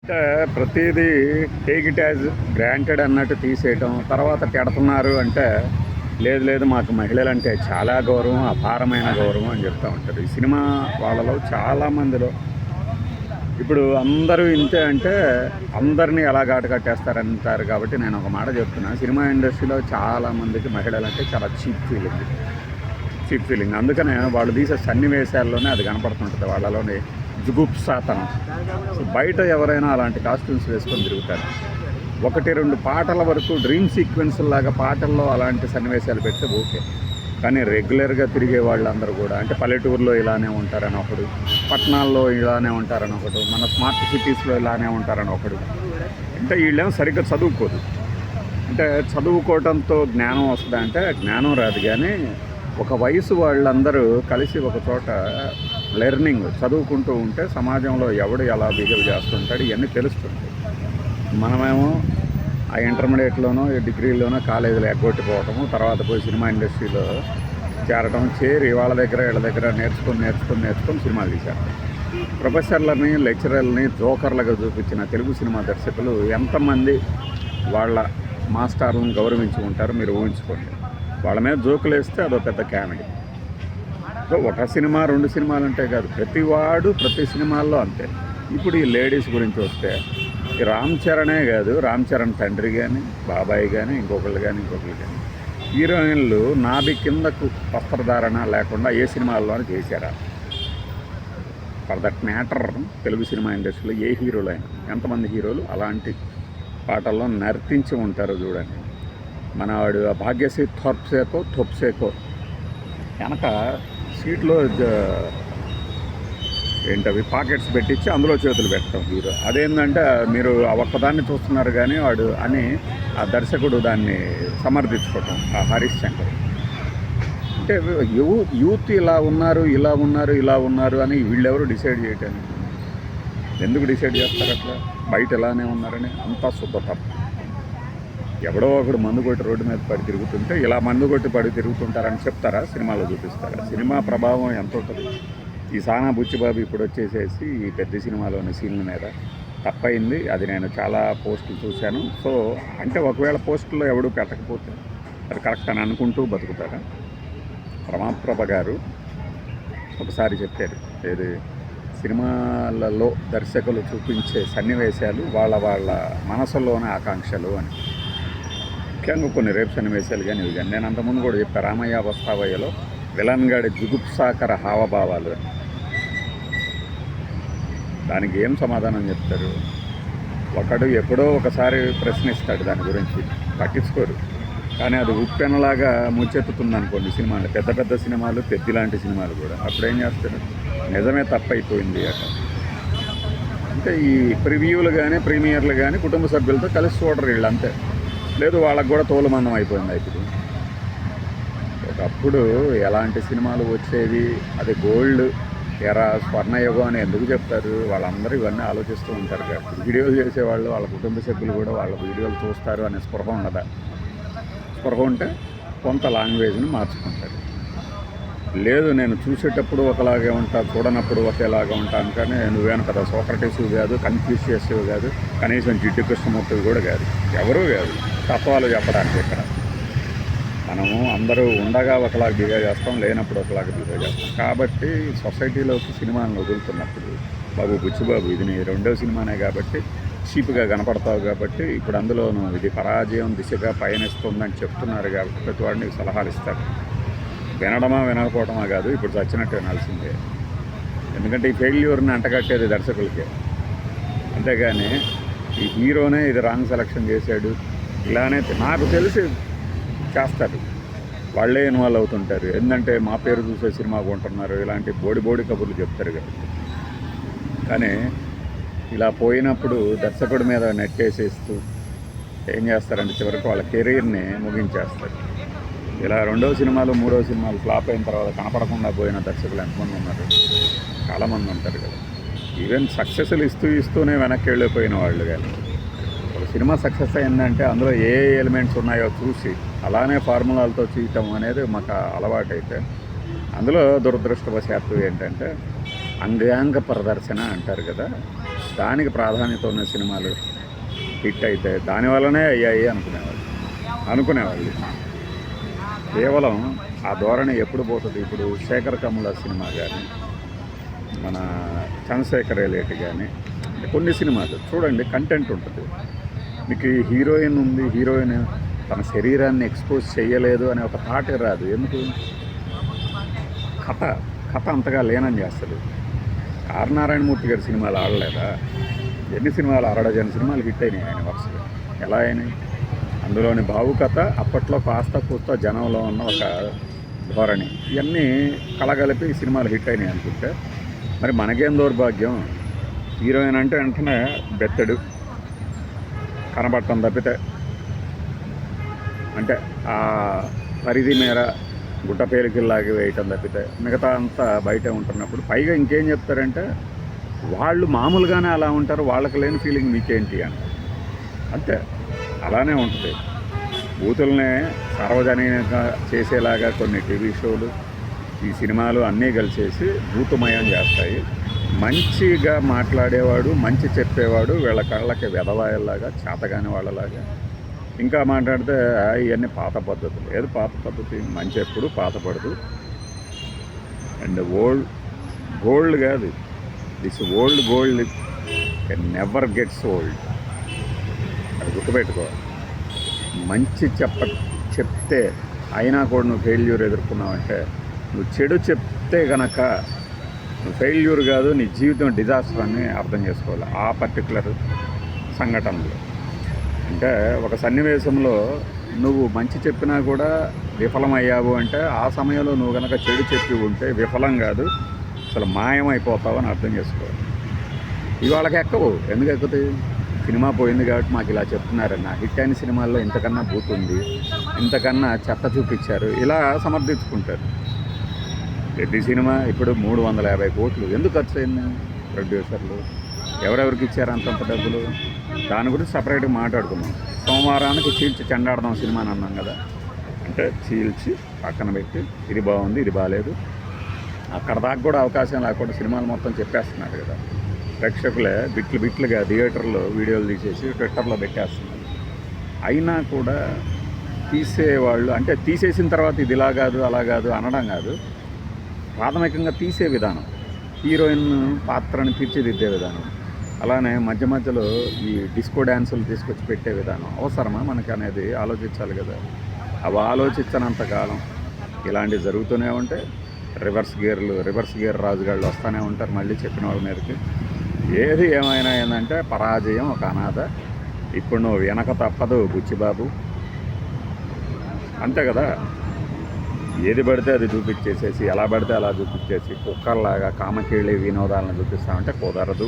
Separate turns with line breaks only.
అంటే ప్రతిదీ take it as granted అన్నట్టు తీసేయటం, తర్వాత తిడుతున్నారు అంటే లేదు లేదు మాకు మహిళలంటే చాలా గౌరవం, అపారమైన గౌరవం అని చెప్తూ ఉంటారు. ఈ సినిమా వాళ్ళలో చాలామందిలో ఇప్పుడు అందరూ ఇంతే అంటే అందరినీ ఎలా ఘాటు కట్టేస్తారంటారు. కాబట్టి నేను ఒక మాట చెప్తున్నా, సినిమా ఇండస్ట్రీలో చాలామందికి మహిళలంటే చాలా చీప్ ఫీలింగ్. అందుకనే వాళ్ళు తీసే సన్నివేశాల్లోనే అది కనపడుతుంటుంది, వాళ్ళలోని జుగుప్సాతనం. బయట ఎవరైనా అలాంటి కాస్ట్యూమ్స్ వేసుకొని తిరుగుతారు. 1-2 పాటల వరకు డ్రీమ్ సీక్వెన్స్ లాగా పాటల్లో అలాంటి సన్నివేశాలు పెడితే ఓకే. కానీ రెగ్యులర్గా తిరిగే వాళ్ళందరూ కూడా అంటే పల్లెటూరులో ఇలానే ఉంటారని ఒకడు, పట్టణాల్లో ఇలానే ఉంటారని ఒకడు, మన స్మార్ట్ సిటీస్లో ఇలానే ఉంటారని ఒకడు. అంటే వీళ్ళేమో సరిగ్గా చదువుకోదు. అంటే చదువుకోవడంతో జ్ఞానం వస్తుందా అంటే జ్ఞానం రాదు. కానీ ఒక వయసు వాళ్ళందరూ కలిసి ఒక చోట లెర్నింగ్ చదువుకుంటూ ఉంటే సమాజంలో ఎవడు ఎలా బిహేవ్ చేస్తుంటాడు ఇవన్నీ తెలుస్తుంది. మనమేమో ఆ ఇంటర్మీడియట్లోనో డిగ్రీలోనో కాలేజీలో ఎగ్గొట్టిపోవటము, తర్వాత పోయి సినిమా ఇండస్ట్రీలో చేరటం, చేరి వాళ్ళ దగ్గర వీళ్ళ దగ్గర నేర్చుకొని సినిమాలు తీశారు. ప్రొఫెసర్లని లెక్చరర్లని జోకర్లుగా చూపించిన తెలుగు సినిమా దర్శకులు ఎంతమంది వాళ్ళ మాస్టర్లను గౌరవించి ఉంటారు మీరు ఊహించుకోండి. వాళ్ళ మీద జోకులు వేస్తే అదో పెద్ద కామెడీ. సో ఒక సినిమా 2 సినిమాలు అంటే కాదు, ప్రతి సినిమాల్లో అంతే. ఇప్పుడు ఈ లేడీస్ గురించి వస్తే ఈ రామ్ చరణే కాదు, రామ్ చరణ్ తండ్రి కానీ బాబాయ్ కానీ ఇంకొకళ్ళు కానీ హీరోయిన్లు నాభి కిందకు వస్త్రధారణ లేకుండా ఏ సినిమాల్లోనే చేశారా? For that matter Telugu cinema ఇండస్ట్రీలో ఏ హీరోలు అయినా ఎంతమంది హీరోలు అలాంటి పాటల్లో నర్తించి ఉంటారో చూడండి. మనవాడు భాగ్యశ్రీ థొప్సేకో వెనక సీట్లో ఏంటవి పాకెట్స్ పెట్టించి అందులో చేతులు పెట్టడం హీరో. అదేంటంటే మీరు ఆ ఒక్కదాన్ని చూస్తున్నారు కానీ వాడు అని ఆ దర్శకుడు దాన్ని సమర్థించుకోవటం, ఆ హరీష్ శంకర్. అంటే యూత్ ఇలా ఉన్నారు అని వీళ్ళెవరు డిసైడ్ చేయటానికి? ఎందుకు డిసైడ్ చేస్తారు అట్లా? బయట ఎలానే ఉన్నారని అంతా శుద్ధ తప్పు. ఎవడో ఒకడు మందు కొట్టి రోడ్డు మీద పడి తిరుగుతుంటే ఇలా మందు కొట్టి పడి తిరుగుతుంటారని చెప్తారా? సినిమాలో చూపిస్తారా? సినిమా ప్రభావం ఎంత ఉంటుంది? ఈ సానా బుచ్చిబాబు ఇప్పుడు వచ్చేసేసి ఈ పెద్ద సినిమాలోని సీన్ల మీద తప్పైంది. అది నేను చాలా పోస్టులు చూశాను. సో అంటే ఒకవేళ పోస్టుల్లో ఎవడు పెట్టకపోతే అది కరెక్ట్ అని అనుకుంటూ బతుకుతారా? రమాప్రభ గారు ఒకసారి చెప్పారు, ఏది సినిమాలలో దర్శకులు చూపించే సన్నివేశాలు వాళ్ళ మనసులోని ఆకాంక్షలు అని. ముఖ్యంగా కొన్ని రేపు సన్నివేశాలు కానీ ఇవి కానీ నేను అంతకుముందు కూడా చెప్పాను, రామయ్య వస్తావయ్యలో విలన్ గాడి జుగుప్సాకర హావభావాలు అని. దానికి ఏం సమాధానం చెప్తారు? ఒకడు ఎప్పుడో ఒకసారి ప్రశ్నిస్తాడు, దాని గురించి పట్టించుకోరు. కానీ అది ఉప్పెనలాగా ముచ్చెత్తుతుంది అనుకోండి సినిమాలు, పెద్ద సినిమాలు, పెద్ద లాంటి సినిమాలు కూడా. అప్పుడు ఏం చేస్తారు? నిజమే తప్పైపోయింది అట. అంటే ఈ ప్రివ్యూలు కానీ ప్రీమియర్లు కానీ కుటుంబ సభ్యులతో కలిసి చూడరు వీళ్ళు, అంతే. లేదు వాళ్ళకు కూడా తోలుమందం అయిపోయింది. ఇప్పుడు ఒకప్పుడు ఎలాంటి సినిమాలు వచ్చేవి, అది గోల్డ్ ఎరా స్వర్ణయుగం అని ఎందుకు చెప్తారు? వాళ్ళందరూ ఇవన్నీ ఆలోచిస్తూ ఉంటారు కాబట్టి వీడియోలు చేసేవాళ్ళు వాళ్ళ కుటుంబ సభ్యులు కూడా వాళ్ళ వీడియోలు చూస్తారు అనే స్పృహ ఉండదా? స్పృహ ఉంటే కొంత లాంగ్వేజ్ని మార్చుకుంటారు. లేదు నేను చూసేటప్పుడు ఒకలాగే ఉంటా, చూడనప్పుడు ఒకేలాగా ఉంటాను, కానీ నువ్వేను కదా సోక్రటీస్ కాదు, కన్ఫ్యూషియస్ కాదు, కనీసం జిడ్డు కృష్ణమూర్తి కూడా కాదు, ఎవరూ కాదు తత్వాలు చెప్పడానికి. ఇక్కడ మనము అందరూ ఉండగా ఒకలాగా బిహేవ్ చేస్తాం, లేనప్పుడు ఒకలాగా బిహేవ్ చేస్తాం. కాబట్టి సొసైటీలోకి సినిమాలను వదులుతున్నప్పుడు బాబు బుచ్చిబాబు ఇది నీ 2వ సినిమానే కాబట్టి చీప్గా కనపడతావు కాబట్టి ఇప్పుడు అందులోనూ ఇది పరాజయం దిశగా పయనిస్తుందని చెప్తున్నారు కాబట్టి ప్రతి వాడిని సలహాలు ఇస్తారు. వినడమా వినకపోవడమా కాదు, ఇప్పుడు చచ్చినట్టు వినాల్సిందే. ఎందుకంటే ఈ ఫెయిల్యూర్ని అంటగట్టేది దర్శకులకే. అంతేగాని ఈ హీరోనే ఇది రాంగ్ సెలక్షన్ చేశాడు ఇలానే నాకు తెలిసి చేస్తారు, వాళ్ళే ఇన్వాల్వ్ అవుతుంటారు. ఏంటంటే మా పేరు చూసే సినిమా కొంటున్నారు ఇలాంటి బోడి కబుర్లు చెప్తారు కాబట్టి. కానీ ఇలా పోయినప్పుడు దర్శకుడి మీద నెట్టేసేస్తూ ఏం చేస్తారంటే చివరికి వాళ్ళ కెరీర్ని ముగించేస్తారు. ఇలా 2వ సినిమాలు 3వ సినిమాలు ఫ్లాప్ అయిన తర్వాత కనపడకుండా పోయిన దర్శకులు ఎంతమంది ఉన్నారు? చాలామంది ఉంటారు కదా. ఈవెన్ సక్సెస్లు ఇస్తూనే వెనక్కి వెళ్ళిపోయిన వాళ్ళు. కానీ ఒక సినిమా సక్సెస్ అయిందంటే అందులో ఏ ఎలిమెంట్స్ ఉన్నాయో చూసి అలానే ఫార్ములాలతో చేయటం అనేది మాకు అలవాటైతే, అందులో దురదృష్టవశాత్తు ఏంటంటే అంగాంగ ప్రదర్శన అంటారు కదా, దానికి ప్రాధాన్యత ఉన్న సినిమాలు హిట్ అయితే దానివల్లనే అయ్యాయి అనుకునేవాళ్ళు. కేవలం ఆ ధోరణి ఎప్పుడు పోతుంది? ఇప్పుడు శేఖర్ కమ్ముల సినిమా కానీ, మన చంద్రశేఖర్ ఎలేటి కానీ, కొన్ని సినిమాలు చూడండి, కంటెంట్ ఉంటుంది. మీకు హీరోయిన్ ఉంది, హీరోయిన్ తన శరీరాన్ని ఎక్స్పోజ్ చేయలేదు అనే ఒక థాటే రాదు. ఎందుకు? కథ అంతగా లేనని చేస్తుంది. ఆర్ నారాయణమూర్తి గారి సినిమాలు ఆడలేదా? ఎన్ని సినిమాలు, 6 సినిమాలు హిట్ అయినాయి ఆయన వరుసగా. ఎలా అయినాయి? అందులోని భావుకథ, అప్పట్లో కాస్త కూస్త జనంలో ఉన్న ఒక ధోరణి, ఇవన్నీ కలగలిపి ఈ సినిమాలు హిట్ అయినాయి అనుకుంటే, మరి మనకేం దౌర్భాగ్యం? హీరోయిన్ అంటే వెంటనే బెత్తడు కనబడటం తప్పితే, అంటే ఆ పరిధి మేర గుట్ట పేలికల్లాగి వేయటం తప్పితే మిగతా అంతా బయటే ఉంటున్నప్పుడు, పైగా ఇంకేం చెప్తారంటే వాళ్ళు మామూలుగానే అలా ఉంటారు, వాళ్ళకి లేని ఫీలింగ్ మీకేంటి అని. అంతే, అలానే ఉంటుంది. బూతులనే సార్వజనికంగా చేసేలాగా కొన్ని టీవీ షోలు, ఈ సినిమాలు అన్నీ కలిసేసి బూతుమయం చేస్తాయి. మంచిగా మాట్లాడేవాడు, మంచి చెప్పేవాడు వీళ్ళ కళ్ళకి వెధవాయల్లాగా, చేతగాని వాళ్ళలాగా. ఇంకా మాట్లాడితే ఇవన్నీ పాత పద్ధతులు. ఏది పాత పద్ధతి? మంచి ఎప్పుడు పాత పడదు. అండ్ గోల్డ్ కాదు, this old gold can never gets old. అది గుర్తుపెట్టుకోవాలి. మంచి చెప్తే అయినా కూడా నువ్వు ఫెయిల్యూర్ ఎదుర్కొన్నావంటే, నువ్వు చెడు చెప్తే గనక నువ్వు ఫెయిల్యూర్ కాదు, నీ జీవితం డిజాస్టర్ అని అర్థం చేసుకోవాలి. ఆ పర్టికులర్ సంఘటనలో అంటే ఒక సన్నివేశంలో నువ్వు మంచి చెప్పినా కూడా విఫలమయ్యావు అంటే, ఆ సమయంలో నువ్వు కనుక చెడు చెప్పి ఉంటే విఫలం కాదు, అసలు మాయమైపోతావు అని అర్థం చేసుకోవాలి. ఇవాళకి ఎక్కవు. ఎందుకు ఎక్కుతాయి? సినిమా పోయింది కాబట్టి మాకు ఇలా చెప్తున్నారన్న. హిట్ అయిన సినిమాల్లో ఇంతకన్నా బూతుంది, ఇంతకన్నా చెత్త చూపించారు, ఇలా సమర్థించుకుంటారు. ప్రతి సినిమా ఇప్పుడు 350 కోట్లు ఎందుకు ఖర్చు అయింది? ప్రొడ్యూసర్లు ఎవరెవరికి ఇచ్చారు అంతంత డబ్బులు? దాని గురించి సపరేట్గా మాట్లాడుకున్నాం. సోమవారానికి చీల్చి చెండాడదాం సినిమా అని అన్నాం కదా. అంటే చీల్చి పక్కన పెట్టి ఇది బాగుంది, ఇది బాగాలేదు, అక్కడ దాకా కూడా అవకాశం లేకుండా సినిమాలు మొత్తం చెప్పేస్తున్నారు కదా. ప్రేక్షకులే బిట్లుగా థియేటర్లో వీడియోలు తీసేసి ట్విట్టర్లో పెట్టేస్తున్నారు. అయినా కూడా తీసేవాళ్ళు, అంటే తీసేసిన తర్వాత ఇది ఇలా కాదు అలా కాదు అనడం కాదు, ప్రాథమికంగా తీసే విధానం, హీరోయిన్ పాత్రని తీర్చిదిద్దే విధానం, అలానే మధ్యలో ఈ డిస్కో డ్యాన్సులు తీసుకొచ్చి పెట్టే విధానం అవసరమా మనకి అనేది ఆలోచించాలి కదా. అవి ఆలోచించనంతకాలం ఇలాంటివి జరుగుతూనే ఉంటాయి. రివర్స్ గేర్ రాజుగాళ్ళు వస్తూనే ఉంటారు మళ్ళీ చెప్పిన వాళ్ళ మీదకి. ఏది ఏమైనా ఏంటంటే పరాజయం ఒక అనాథ. ఇప్పుడు నువ్వు వెనక తప్పదు బుచ్చిబాబు, అంతే కదా. ఏది పడితే అది చూపించేసేసి, ఎలా పడితే అలా చూపించేసి కుక్కర్లాగా కామకేళి వినోదాలను చూపిస్తామంటే కుదరదు.